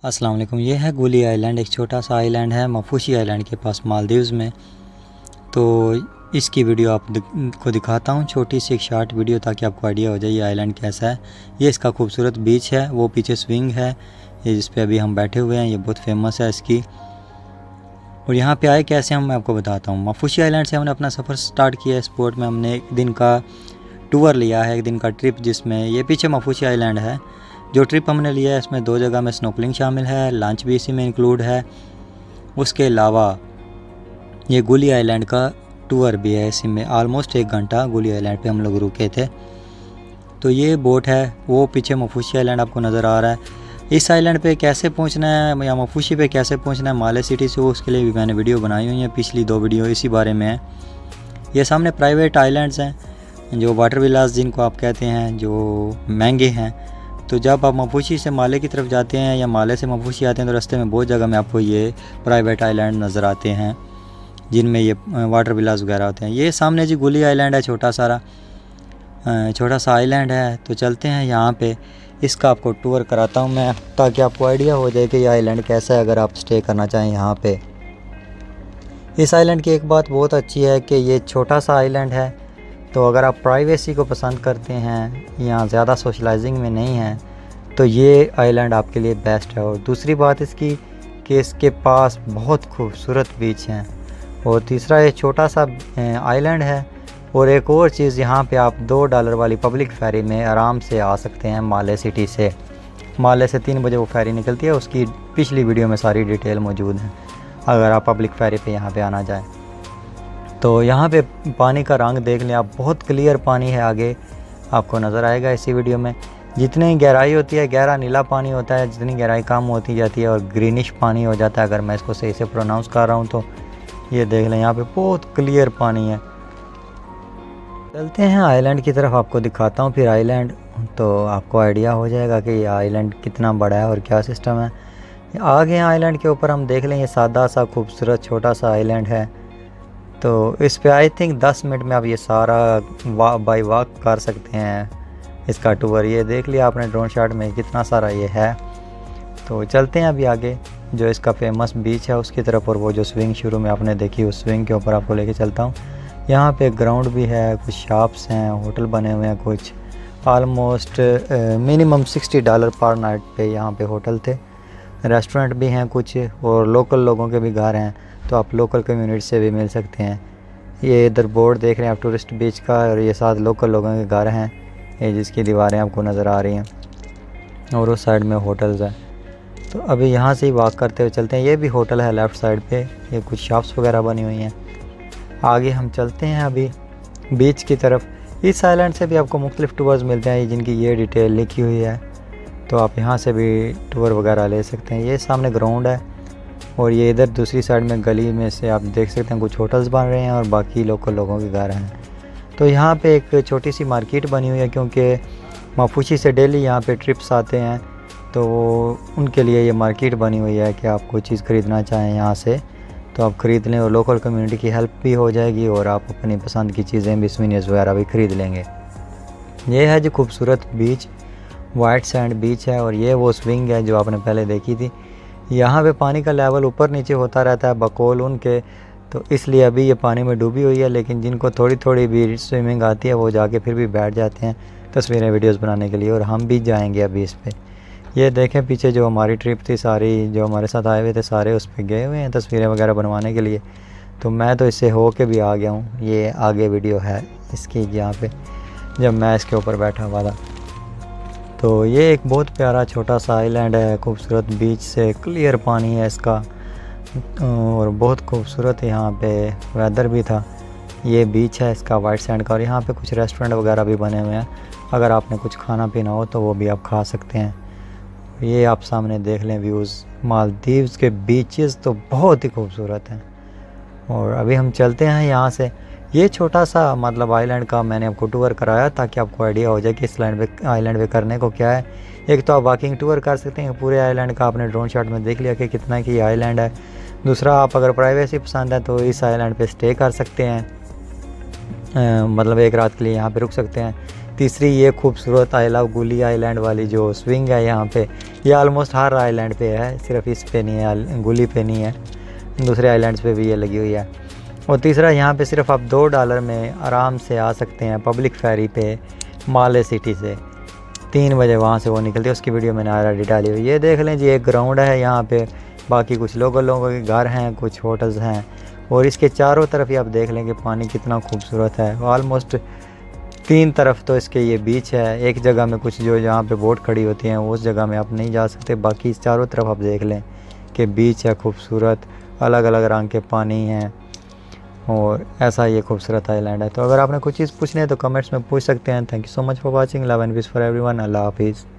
अस्सलाम वालेकुम। ये है गोली आइलैंड, एक छोटा सा आइलैंड है माफूशी आइलैंड के पास मालदीव्स में। तो इसकी वीडियो को दिखाता हूँ, छोटी सी एक शॉर्ट वीडियो, ताकि आपको आइडिया हो जाए ये आइलैंड कैसा है। ये इसका खूबसूरत बीच है, वो पीछे स्विंग है ये जिस पे अभी हम बैठे हुए हैं, ये बहुत फेमस है इसकी। और यहाँ पे आए कैसे हम मैं आपको बताता हूँ। माफूशी आइलैंड से हमने अपना सफ़र स्टार्ट किया है। इस पोर्ट में हमने एक दिन का टूर लिया है, एक दिन का ट्रिप, जिसमें ये पीछे माफूशी आइलैंड है। जो ट्रिप हमने लिया है इसमें 2 जगह में स्नोकलिंग शामिल है, लंच भी इसी में इंक्लूड है। उसके अलावा ये गोली आइलैंड का टूर भी है, इसी में ऑलमोस्ट 1 घंटा गोली आइलैंड पे हम लोग रुके थे। तो ये बोट है, वो पीछे माफूशी आइलैंड आपको नज़र आ रहा है। इस आइलैंड पे कैसे पहुंचना है या माफूशी पे कैसे पहुंचना है माले सिटी से, वो उसके लिए भी मैंने वीडियो बनाई हुई है। पिछली 2 वीडियो इसी बारे में है। ये सामने प्राइवेट आइलैंड्स हैं, जो वाटर विलास जिनको आप कहते हैं, जो महंगे हैं। तो जब आप माफूशी से माले की तरफ जाते हैं या माले से माफूशी आते हैं, तो रास्ते में बहुत जगह में आपको ये प्राइवेट आइलैंड नज़र आते हैं, जिनमें ये वाटर विलास वगैरह होते हैं। ये सामने जी गोली आइलैंड है, छोटा सा आइलैंड है। तो चलते हैं यहाँ पे, इसका आपको टूर कराता हूँ मैं, ताकि आपको आइडिया हो जाए कि ये आइलैंड कैसा है अगर आप स्टे करना चाहें यहाँ पे। इस आइलैंड की एक बात बहुत अच्छी है कि ये छोटा सा आइलैंड है, तो अगर आप प्राइवेसी को पसंद करते हैं, यहाँ ज़्यादा सोशलाइजिंग में नहीं है, तो ये आइलैंड आपके लिए बेस्ट है। और दूसरी बात इसकी कि इसके पास बहुत खूबसूरत बीच हैं। और तीसरा, ये छोटा सा आइलैंड है। और एक और चीज़, यहाँ पे आप $2 वाली पब्लिक फेरी में आराम से आ सकते हैं माले सिटी से। माले से 3 बजे वो फेरी निकलती है, उसकी पिछली वीडियो में सारी डिटेल मौजूद है, अगर आप पब्लिक फेरी पे यहाँ पे आना चाहें। तो यहाँ पे पानी का रंग देख लें आप, बहुत क्लियर पानी है, आगे आपको नज़र आएगा इसी वीडियो में। जितनी गहराई होती है, गहरा नीला पानी होता है, जितनी गहराई कम होती जाती है और ग्रीनिश पानी हो जाता है, अगर मैं इसको सही से प्रोनाउंस कर रहा हूँ तो। ये देख लें, यहाँ पे बहुत क्लियर पानी है। चलते हैं आइलैंड की तरफ, आपको दिखाता हूँ फिर आइलैंड, तो आपको आइडिया हो जाएगा कि ये आइलैंड कितना बड़ा है और क्या सिस्टम है। आगे आइलैंड के ऊपर हम देख लें, ये सादा सा खूबसूरत छोटा सा आइलैंड है। तो इस पे आई थिंक 10 मिनट में आप ये सारा बाई वॉक कर सकते हैं इसका टूर। ये देख लिया आपने ड्रोन शॉट में कितना सारा ये है। तो चलते हैं अभी आगे, जो इसका फेमस बीच है उसकी तरफ, और वो जो स्विंग शुरू में आपने देखी, उस स्विंग के ऊपर आपको लेके चलता हूँ। यहाँ पे ग्राउंड भी है, कुछ शॉप्स हैं, होटल बने हुए हैं कुछ। ऑलमोस्ट मिनिमम $60 पर नाइट पे यहाँ पे होटल थे। रेस्टोरेंट भी हैं कुछ, और लोकल लोगों के भी घर हैं, तो आप लोकल कम्युनिटी से भी मिल सकते हैं। ये इधर बोर्ड देख रहे हैं आप, टूरिस्ट बीच का, और ये साथ लोकल लोगों के घर हैं, ये जिसकी दीवारें आपको नज़र आ रही हैं, और उस साइड में होटल्स हैं। तो अभी यहाँ से ही वॉक करते हुए चलते हैं। ये भी होटल है लेफ़्ट साइड पे, ये कुछ शॉप्स वगैरह बनी हुई हैं। आगे हम चलते हैं अभी बीच की तरफ। इस आइलैंड से भी आपको मुख्तलिफ टूर्स मिलते हैं, जिनकी ये डिटेल लिखी हुई है, तो आप यहाँ से भी टूर वगैरह ले सकते हैं। ये सामने ग्राउंड है, और ये इधर दूसरी साइड में गली में से आप देख सकते हैं कुछ होटल्स बन रहे हैं और बाकी लोकल लोगों के घर हैं। तो यहाँ पे एक छोटी सी मार्केट बनी हुई है, क्योंकि माफूशी से डेली यहाँ पे ट्रिप्स आते हैं, तो उनके लिए ये मार्केट बनी हुई है कि आप कोई चीज़ ख़रीदना चाहें यहाँ से तो आप ख़रीद लें, और लोकल कम्युनिटी की हेल्प भी हो जाएगी, और आप अपनी पसंद की चीज़ें भी, सोवेनिर्स वगैरह भी ख़रीद लेंगे। ये है जो खूबसूरत बीच, वाइट सैंड बीच है, और ये वो स्विंग है जो आपने पहले देखी थी। यहाँ पे पानी का लेवल ऊपर नीचे होता रहता है बकौल उनके, तो इसलिए अभी ये पानी में डूबी हुई है। लेकिन जिनको थोड़ी थोड़ी भी स्विमिंग आती है, वो जाके फिर भी बैठ जाते हैं तस्वीरें वीडियोस बनाने के लिए, और हम भी जाएंगे अभी इस पे। ये देखें पीछे जो हमारी ट्रिप थी, सारी जो हमारे साथ आए हुए थे सारे उस पर गए हुए हैं तस्वीरें वगैरह बनवाने के लिए। तो मैं तो इससे हो के भी आ गया हूँ। ये आगे वीडियो है इसकी, जहाँ पे जब मैं इसके ऊपर बैठा हुआ था। तो ये एक बहुत प्यारा छोटा सा आइलैंड है, खूबसूरत बीच से क्लियर पानी है इसका, और बहुत खूबसूरत यहाँ पे वेदर भी था। ये बीच है इसका वाइट सैंड का, और यहाँ पे कुछ रेस्टोरेंट वगैरह भी बने हुए हैं, अगर आपने कुछ खाना पीना हो तो वो भी आप खा सकते हैं। ये आप सामने देख लें व्यूज़, मालदीव्स के बीचेस तो बहुत ही खूबसूरत हैं। और अभी हम चलते हैं यहाँ से। ये छोटा सा मतलब आइलैंड का मैंने आपको टूर कराया, ताकि आपको आइडिया हो जाए कि इस आइलैंड पे करने को क्या है। एक तो आप वॉकिंग टूर कर सकते हैं पूरे आइलैंड का, आपने ड्रोन शॉट में देख लिया कि कितना की आइलैंड है। दूसरा, आप अगर प्राइवेसी पसंद है तो इस आइलैंड पे स्टे कर सकते हैं, मतलब एक रात के लिए यहाँ पे रुक सकते हैं। तीसरी ये खूबसूरत आई लव गुली आइलैंड वाली जो स्विंग है यहाँ पे, ये ऑलमोस्ट हर आइलैंड पे है, सिर्फ इस पे नहीं है, गुली पे नहीं है, दूसरे आइलैंड्स पे भी ये लगी हुई है। और तीसरा यहाँ पे सिर्फ आप $2 में आराम से आ सकते हैं पब्लिक फेरी पे माले सिटी से। 3 बजे वहाँ से वो निकलती है, उसकी वीडियो मैंने ऑलरेडी डाली हुई। ये देख लें जी, एक ग्राउंड है यहाँ पे, बाकी कुछ लोगों के घर हैं, कुछ होटल्स हैं, और इसके चारों तरफ ही आप देख लें कि पानी कितना खूबसूरत है। ऑलमोस्ट 3 तरफ तो इसके ये बीच है, एक जगह में कुछ जो जहाँ पे बोट खड़ी होती हैं उस जगह में आप नहीं जा सकते, बाकी चारों तरफ आप देख लें कि बीच है खूबसूरत, अलग अलग रंग के पानी हैं, और ऐसा ये खूबसूरत आइलैंड है। तो अगर आपने कुछ चीज़ पूछनी है तो कमेंट्स में पूछ सकते हैं। Thank you so much for watching. Love and peace for everyone. अल्लाह हाफिज़।